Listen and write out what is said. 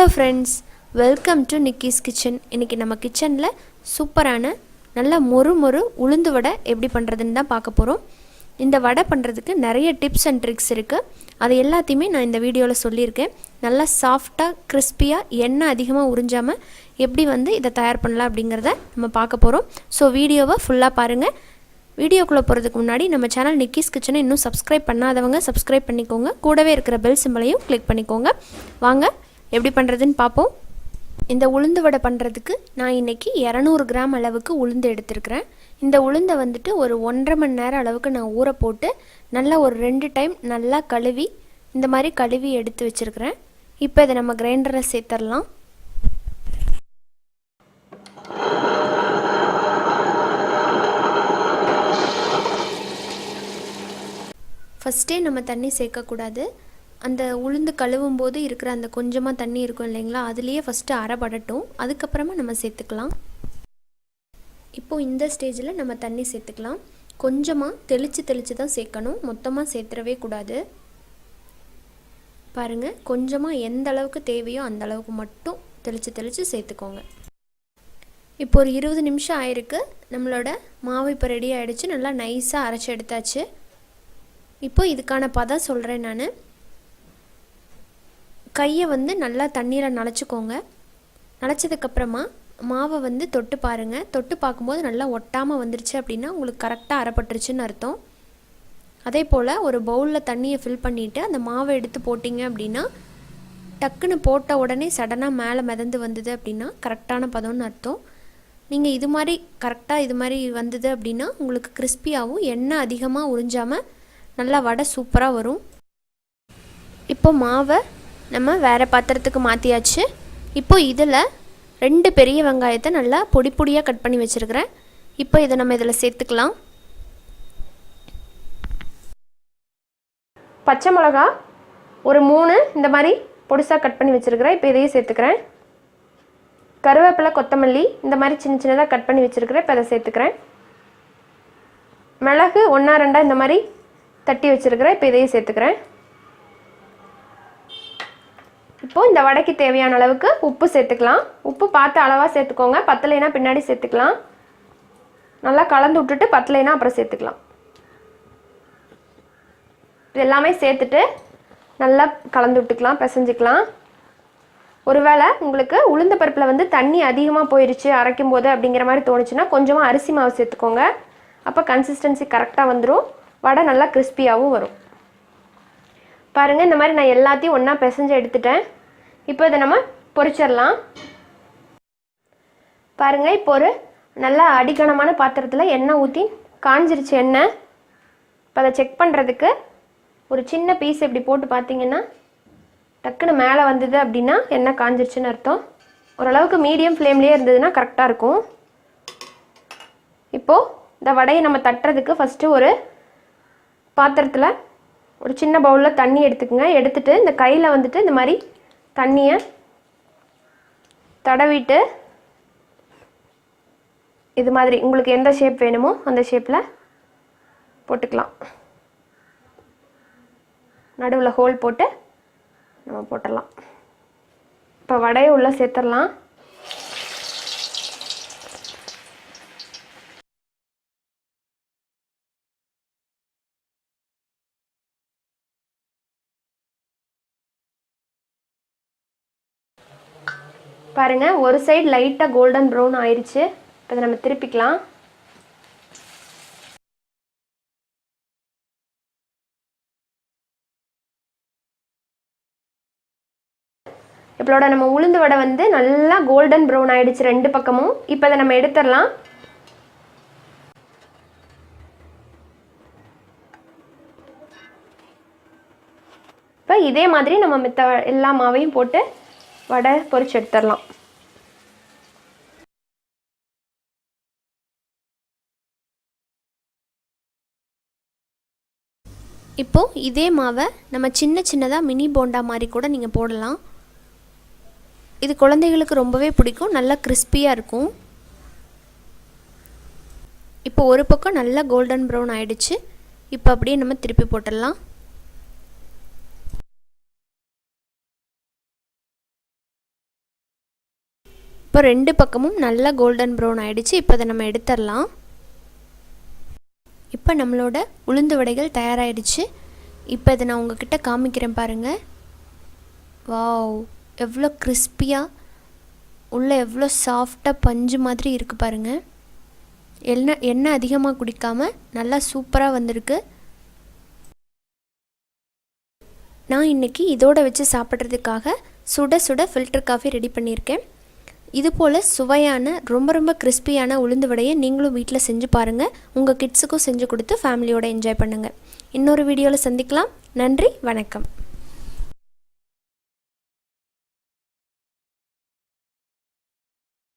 Hello friends, welcome to Nikki's kitchen. இன்றைக்கி நம்ம கிச்சனில் சூப்பரான நல்ல மொறு உளுந்து வடை எப்படி பண்ணுறதுன்னு தான் பார்க்க போகிறோம். இந்த வடை பண்ணுறதுக்கு நிறைய டிப்ஸ் அண்ட் ட்ரிக்ஸ் இருக்குது. அது எல்லாத்தையுமே நான் இந்த வீடியோவில் சொல்லியிருக்கேன். நல்லா சாஃப்டாக கிறிஸ்பியாக எண்ணெய் அதிகமாக உறிஞ்சாமல் எப்படி இதை தயார் பண்ணலாம் அப்படிங்கிறத நம்ம பார்க்க போகிறோம். ஸோ வீடியோவை ஃபுல்லாக பாருங்கள். வீடியோக்குள்ளே போகிறதுக்கு முன்னாடி நம்ம சேனல் நிக்கிஸ் கிச்சனை இன்னும் சப்ஸ்கிரைப் பண்ணாதவங்க சப்ஸ்கிரைப் பண்ணிக்கோங்க. கூடவே இருக்கிற பெல் சிம்பளையும் கிளிக் பண்ணிக்கோங்க. வாங்க எப்படி பண்ணுறதுன்னு பார்ப்போம். இந்த உளுந்து வடை பண்ணுறதுக்கு நான் இன்றைக்கி 200 கிராம் அளவுக்கு உளுந்து எடுத்துருக்கிறேன். இந்த உளுந்தை ஒரு 1.5 மணி நேரம் அளவுக்கு நான் ஊற போட்டு நல்லா ஒரு 2 டைம் நல்லா கழுவி இந்த மாதிரி கழுவி எடுத்து வச்சுருக்கிறேன். இப்போ இதை நம்ம கிரைண்டரில் சேர்த்துடலாம். ஃபஸ்ட்டே நம்ம தண்ணி சேர்க்கக்கூடாது. அந்த உளுந்து கழுவும் போது இருக்கிற அந்த கொஞ்சமாக தண்ணி இருக்கும் இல்லைங்களா, அதுலேயே ஃபஸ்ட்டு அரைப்படட்டும், அதுக்கப்புறமா நம்ம சேர்த்துக்கலாம். இப்போது இந்த ஸ்டேஜில் நம்ம தண்ணி சேர்த்துக்கலாம். கொஞ்சமாக தெளித்து தான் சேர்க்கணும், மொத்தமாக சேர்த்துடவே கூடாது. பாருங்கள், கொஞ்சமாக எந்த அளவுக்கு தேவையோ அந்த அளவுக்கு மட்டும் தெளித்து சேர்த்துக்கோங்க. இப்போ ஒரு 20 நிமிஷம் ஆயிருக்கு. நம்மளோட மாவு இப்போ ரெடி ஆகிடுச்சு. நல்லா நைஸாக அரைச்சி எடுத்தாச்சு. இப்போ இதுக்கான பதம் சொல்கிறேன் நான். கையை நல்லா தண்ணீரில் நனைச்சிக்கோங்க. நனைச்சதுக்கப்புறமா மாவை தொட்டு பாருங்கள். தொட்டு பார்க்கும்போது நல்லா ஒட்டாமல் வந்துருச்சு அப்படின்னா உங்களுக்கு கரெக்டாக அரைப்பட்டுருச்சுன்னு அர்த்தம். அதே போல் ஒரு பவுலில் தண்ணியை ஃபில் பண்ணிவிட்டு அந்த மாவை எடுத்து போட்டிங்க அப்படின்னா டக்குன்னு போட்ட உடனே சடனாக மேலே மிதந்து வந்தது அப்படின்னா கரெக்டான பதம்னு அர்த்தம். நீங்கள் இது மாதிரி வந்தது அப்படின்னா உங்களுக்கு கிறிஸ்பியாகவும் எண்ணெய் அதிகமாக உறிஞ்சாமல் நல்லா வடை சூப்பராக வரும். இப்போ மாவை நம்ம வேறு பாத்திரத்துக்கு மாற்றியாச்சு. இப்போ இதில் 2 பெரிய வெங்காயத்தை நல்லா பொடி பொடியாக கட் பண்ணி வச்சுருக்கிறேன். இப்போ இதை நம்ம இதில் சேர்த்துக்கலாம். பச்சை மிளகா ஒரு 3 இந்த மாதிரி பொடிசாக கட் பண்ணி வச்சுருக்கிறேன். இப்போ இதையும் சேர்த்துக்கிறேன். கருவேப்பிலை, கொத்தமல்லி இந்த மாதிரி சின்னதாக கட் பண்ணி வச்சுருக்கிறேன். இப்போ அதை சேர்த்துக்கிறேன். மிளகு 1-2 இந்த மாதிரி தட்டி வச்சுருக்கிறேன். இப்போ இதையும் சேர்த்துக்கிறேன். இப்போது இந்த வடைக்கு தேவையான அளவுக்கு உப்பு சேர்த்துக்கலாம். உப்பு பார்த்து அளவாக சேர்த்துக்கோங்க. பத்தலைனா பின்னாடி சேர்த்துக்கலாம். நல்லா கலந்து விட்டுட்டு பத்தலைனா அப்புறம் சேர்த்துக்கலாம். இது எல்லாமே சேர்த்துட்டு நல்லா கலந்து விட்டுக்கலாம், பிசைஞ்சிக்கலாம். ஒருவேளை உங்களுக்கு உளுந்த பருப்பில் தண்ணி அதிகமாக போயிடுச்சு அரைக்கும் போது அப்படிங்கிற மாதிரி தோணுச்சுன்னா கொஞ்சமாக அரிசி மாவு சேர்த்துக்கோங்க. அப்போ கன்சிஸ்டன்சி கரெக்டாக வந்துடும். வடை நல்லா கிறிஸ்பியாகவும் வரும். பாருங்கள், இந்த மாதிரி நான் எல்லாத்தையும் ஒன்றா பிசைஞ்சு எடுத்துட்டேன். இப்போ இதை நம்ம பொரிச்சிடலாம். பாருங்கள், இப்போ ஒரு நல்லா அடிக்கணமான பாத்திரத்தில் எண்ணெய் ஊற்றி காஞ்சிருச்சு எண்ணெய். இப்போ அதை செக் பண்ணுறதுக்கு ஒரு சின்ன பீஸ் இப்படி போட்டு பார்த்தீங்கன்னா டக்குன்னு மேலே வந்தது அப்படின்னா எண்ணெய் காஞ்சிருச்சுன்னு அர்த்தம். ஓரளவுக்கு மீடியம் ஃப்ளேம்லேயே இருந்ததுன்னா கரெக்டாக இருக்கும். இப்போது இந்த வடையை நம்ம தட்டுறதுக்கு ஃபஸ்ட்டு ஒரு பாத்திரத்தில் ஒரு சின்ன பவுலில் தண்ணி எடுத்துக்கோங்க. எடுத்துகிட்டு இந்த கையில் இந்த மாதிரி தண்ணியை தடவிட்டு இது மாதிரி உங்களுக்கு எந்த ஷேப் வேணுமோ அந்த ஷேப்பில் போட்டுக்கலாம். நடுவில் ஹோல் போட்டு நம்ம போட்டுடலாம். இப்போ வடையை உள்ளே சேர்த்துடலாம். பாருங்கள், ஒரு சைடு லைட்டாக கோல்டன் ப்ரௌன் ஆயிடுச்சு. இப்போ இதை நம்ம திருப்பிக்கலாம். இப்போட நம்ம உளுந்து வடை நல்லா கோல்டன் ப்ரௌன் ஆயிடுச்சு 2 பக்கமும். இப்போ இதை நம்ம எடுத்துடலாம். இப்போ இதே மாதிரி நம்ம மித்த எல்லா மாவையும் போட்டு வடை பொரிச்சு எடுத்துடலாம். இப்போது இதே மாவை நம்ம சின்னதாக மினி போண்டா மாதிரி கூட நீங்கள் போடலாம். இது குழந்தைகளுக்கு ரொம்பவே பிடிக்கும், நல்லா கிறிஸ்பியாக இருக்கும். இப்போ ஒரு பக்கம் நல்லா கோல்டன் ப்ரௌன் ஆயிடுச்சு. இப்போ அப்படியே நம்ம திருப்பி போட்டுடலாம். இப்போ 2 பக்கமும் நல்லா கோல்டன் ப்ரௌன் ஆயிடுச்சு. இப்போ அதை நம்ம எடுத்துடலாம். இப்போ நம்மளோட உளுந்து வடைகள் தயாராகிடுச்சு. இப்போ இதை நான் உங்ககிட்ட காமிக்கிறேன் பாருங்கள். வாவ், எவ்வளோ கிறிஸ்பியாக உள்ளே எவ்வளோ சாஃப்டாக பஞ்சு மாதிரி இருக்குது பாருங்கள். எண்ணெய் அதிகமாக குடிக்காமல் நல்லா சூப்பராக வந்திருக்கு. நான் இன்றைக்கி இதோட வச்சு சாப்பிட்றதுக்காக சுட சுட ஃபில்டர் காஃபி ரெடி பண்ணியிருக்கேன். இது போல் சுவையான ரொம்ப கிறிஸ்பியான உளுந்து வடையை நீங்களும் வீட்டில் செஞ்சு பாருங்கள். உங்கள் கிட்ஸுக்கும் செஞ்சு கொடுத்து ஃபேமிலியோடு என்ஜாய் பண்ணுங்கள். இன்னொரு வீடியோவில் சந்திக்கலாம். நன்றி, வணக்கம்.